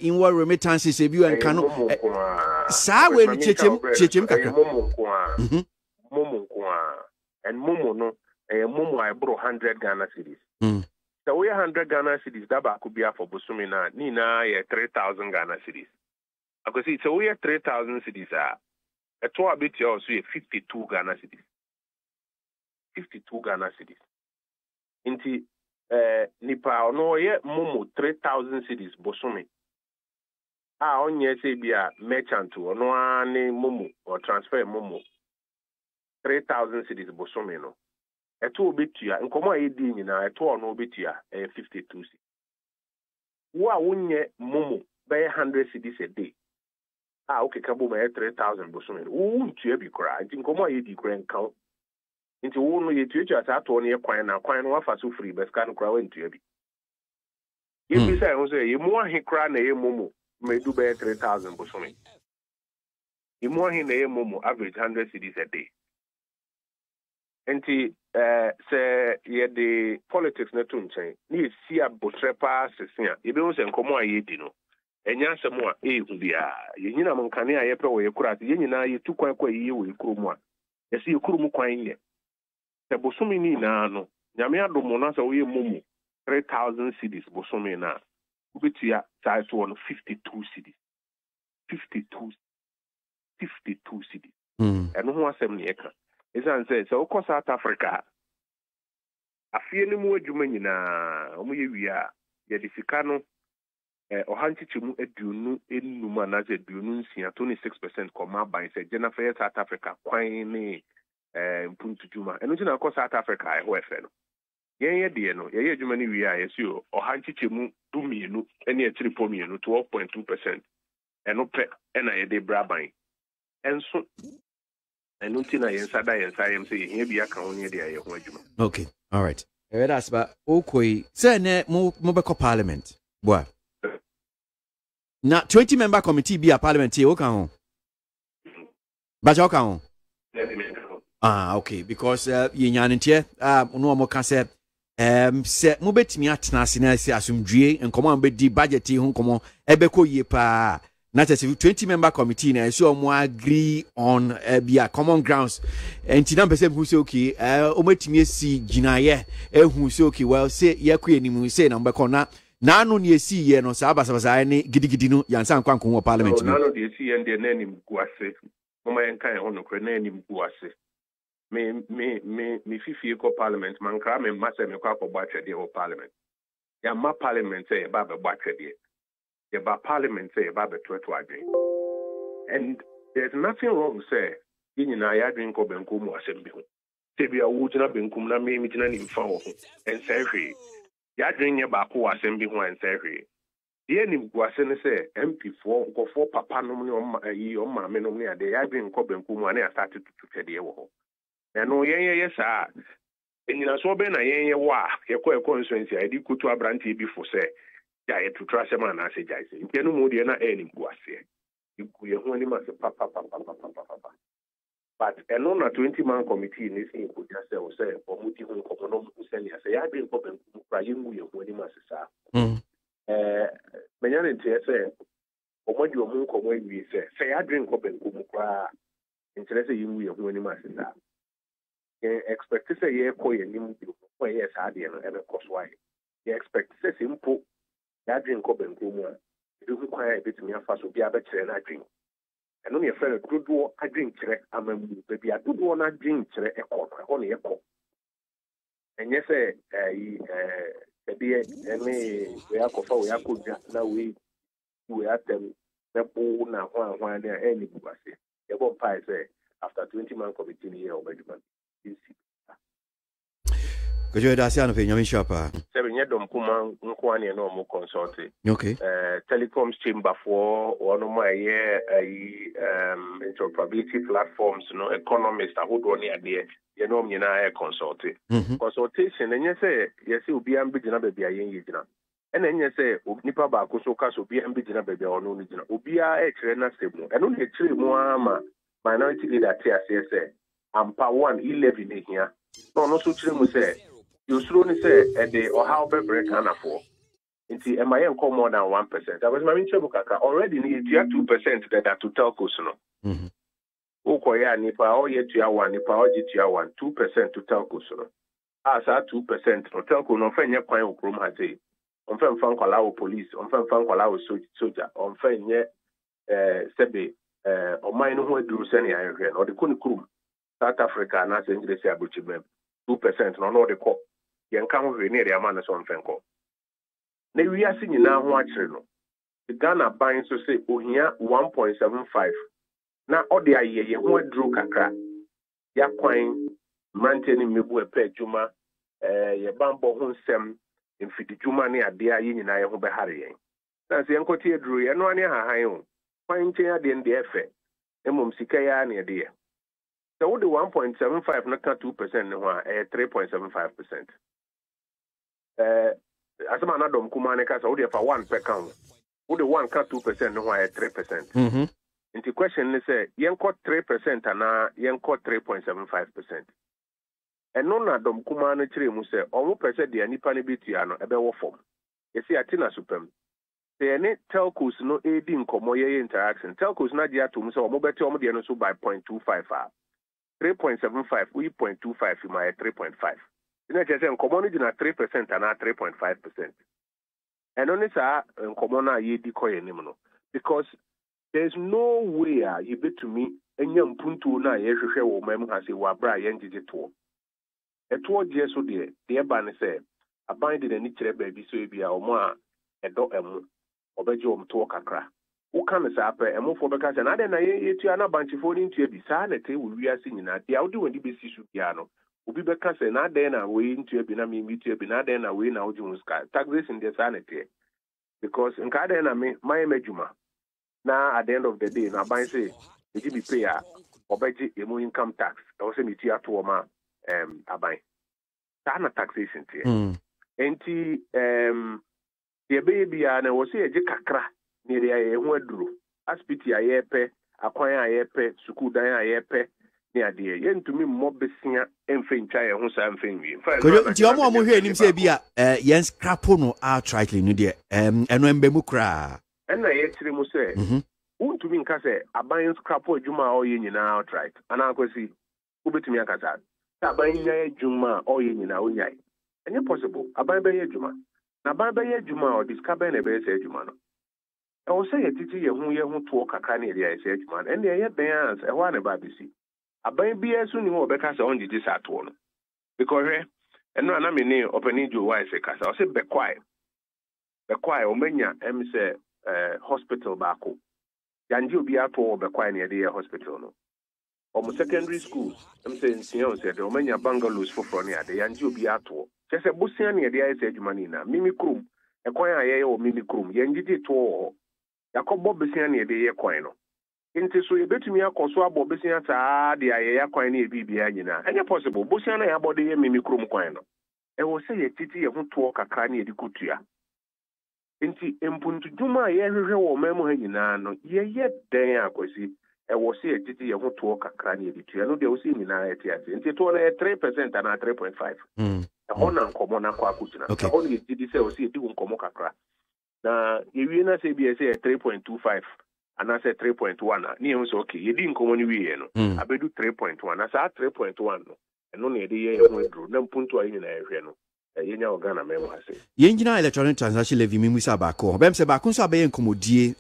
inward remittances e bi en kanu sa we ni chechem kakra momo kwa and momo no momo I bro 100 Ghana cedis so we 100 Ghana cedis that ba could be for busumi na ni na 3,000 Ghana cedis because it's we 3,000 cedis a to a bit also 52 Ghana cedis 52 Ghana cedis inti nipa no ye momo 3,000 cedis busumi onye say bia merchant no ani momo or transfer momo 3,000 cedis busumi no eto obetua nkomo ayedi nyina eto no obetua 52 cedis wo a wonye momo by 100 cedis a day okay kabo by 3,000 busumi wo ntua bi kora nkomo ayedi kora nka nti wo no yetua ta to no ye kwan na kwan no wafa so free beska no kora wo ntua bi yebi say wo say ye mo ahe kora na ye momo medu by 3,000 busumi ye mo ahe na ye momo average 100 cedis a day enti say ye the politics na to nchen ni si abotrepa sesia ye be wo se nkomo ayedi no enya asemo a ehu bia ye nyina mo nkane a ye pe wo ye kura ye nyina ye tu kwan kwa ye wo ekurum a ye se ekurum kwan ye se bosumi ni na no nyame adomo na se wo ye momo 3,000 cedis bosumi na ubetia size one 52 cedis 52 cedis eno ho asem ne eka esan say so ko South Africa afie ni mu adwuma nyina omo ye wia ye de sika no ohanchichimu eduonu enuma na ze eduonu nsia 26% koma ban say Jennifer South Africa kwan ni mpuntu juma eno tina ko South Africa ho efe no ye de no ye adwuma ni wia ye si ohanchichimu dumienu ene atiripomienu 12.2% eno pe ena ye de braban enso eno tina ye nsada ye nsayem say ye bia ka woni de ye ho adwuma. Okay, all right. That's ba okoi say ne mo be ko parliament boy na 20 member committee be a parliament here oka ho ba ja oka ho okay because ye nyanentie no mo ka say se mo betimi atena ase na ase asumdue nkomo am be di budget ho nkomo ebe ko yie pa na 20 member committee na so mo agree on be a common grounds enti na pese hu say okay o metimi esi ginaye hu say okay well say ye ko enimu say na mbeko na anu ni esi ye no sa basabasa ni gidigidi no yansa nkwa nko parliament no na no de esi ye de na nim guase mama yen kan ho no kre na nim guase me fifi ko parliament man kra me mase me kwa ko gba twede ho parliament ya ma parliament say ba be gba twede ye ba parliament say ba be to adwen and there's nothing wrong say yin na ya adwen ko benko mu asem bi ho se bia wo jina benkum na me jina ni mfa ho en say hwe ya adwen ye ba ko asem bi ho en say hwe ye ni guase ne say MP4 nkofo papa no ne o ma me no ne ade ya adwen ko benkum mu na start to twede wo ho eno ye sa enyina so be na ye wa ye ko constituency edi kutu abranti bi fo say ya ye to trust man na say jai say nkenu mu de na eni guase iku ye ho ni ma say papa but eno na 20-man committee ni say ko just say o muti ho ko no mu say ya say ya be ko ben ku pra ye mu ye ho ni ma say sa menya ne tie say o modi o mu ko mo wi say ya drink ko ben ku mu pra interest ye mu ye ho ni ma say sa expect say ye ko ye ni mu ko ye sa de no ebe ko so ai ye expect say simple ya drink ko ben ko mu a edu ku kwan e betumi afa so bia be kire na drink eno ne fere dodo a drink kire amamu be bia dodo na drink kire e ko ho ne ye ko enye say ebi ene we akofa we akodwa na we atem na po na ho na eni buase ye go pai say after 20-man committee ni ye obeduma Kojo da sia no pe nyame shapa. Sebe nyedom kuma nko ane no mo consult. Okay. Telecoms chamber for ono ma ye interoperability platforms no economists ahodo ne ade ye no nyina e consult. Consultation enye se ye se obi am bigina ba bia yen yigina. Ena enye se nipa ba ko so ka so obi am bigina ba bia ono no gina. Obi a e kire na semu. Eno ne kire mu ama minority leader tia se ampa 111 ne hia. No so kire mu se you slowly say at the or how be break Hannah for. Inti am I more than 1%? I was my kaka already need 2% that to telcos no. Okoya nipa o yetua 1 nipa o jitua 1 2% to telcos no. Asa 2% no telco no fenye kwan okrom ha sei. On fait fan kwala o police, on fait fan kwala o soldier, on fait nye sebe o mine no ho aduru se ne ahwe no de koni krum South Africa na se ngire abuchi mem 2% no de ko yen ka ho hwe ne ria ma na so mfen ko na wi ase nyina ho akire no Ghana ban so say ohia 1.75 na ode ayeye ho aduru kakra ya kwan mante ni mebu epe adwuma ye bambo ho nsem mfidi dwuma ne ade aye nyina ye ho behare yen na se enkoti aduru ye no ane hahan o kwan nchen ade nde efe emom sika ya na ade ye so wo de 1.75 na ka 2% ne ho a 3.75% asema na dom kuma ne ka so wo de fa 1 per count wo de 1 ka 2% ne ho a 3%. Inti question ne say yenko 3% ana yenko 3.75%. Eno na dom kuma no kire mu say omo pese de anipa ne bitua no ebe wo form. Yesi atina supem. Say any telcos no edi nkomo ye interaction. Telcos na dia to mu say omo beti omo de no so by 0.25 3.75 we 0.25 my 3.5. Ina je say nkomo no gina 3% ana 3.5%. Eno ni sa nkomo na ye di koye nim no because there's no way you bet to me enyam puntu na ye hwehwe wo mam ha se wa bra ye ngige to eto je so de ba ne se aban de ni kire ba bi so e bia omo a edo emu obeje om to kakra wo kan se ape emu fo be ka se na de na ye tu ana banchifo ni ntu e bi sa na te wo wiase nyina de awde woni be si su bia no obi be ka se na de na we ntu e bi na mi tu e bi na de na we na oju ska taxation de sa na te because nka de na me my medjuma na at the end of the day na ban say e be pay a obeji emu income tax e wo say me tia to ma aban ta na taxation tie enti ye be bia na wo say e kakra ni ria ye ho aduro hospital ayepe akwan ayepe school dan ayepe ni ade ye ntumi mo besia emfentwa ye ho sa emfenwi ko nti omo hwe nim say bia yen scrapo no outrightly no de eno embemu kra na ye tire mu say untumi nka say aban scrapo adwuma o ye nyina outright ana akwasi ubetumi akasa aban nya adwuma o ye nyina onyai enye possible aban be ye adwuma na aban be ye adwuma o discover na be say adwuma no e wo say yetiti ye ho to kakra na area say adwuma no ene ye ben ans e ho na ba bisi aban bi esu ni wo be ka say on gigi sa to no because eno ana me ni openi jo why say kasa o say be quiet o menya em say hospital bako yanji obi ato be kwa na dey hospital no omo secondary school em say nsion say o menya bungalows for ne ade yanji obi ato se busia na dey say adwuma ni na mimi krum e kwan aye o mimi krum yanji di to yakobo busia na dey kwan no nti so ye betumi akoso abo busia saa de aye ya kwan na e bibia nyina enye possible busia na ya bode ye mimi krum kwan no e wo say ye titi ye ho to kakra na ye di kutua nti empuntu dwuma ye hwehwe wo memu ha nyina no ye den akwasi e wo se etiti ye ho to kakra ne editua no de wo se nyina etiase nti to na 3% na 3.5 ona nkomo na kwa kutina ona ye titi se wo se edi nkomo kakra na ye wie na se bi se 3.25 ana se 3.1 ni ye so okay ye di nkomo ni wie no abedu 3.1 na sa 3.1 no eno na ye de ye ho edru na mpuntu ayi nyina ehwe no yenya organa memo hase yengina electronic transaction levy mimusa ba ko bem se ba kun so abaye nkomodie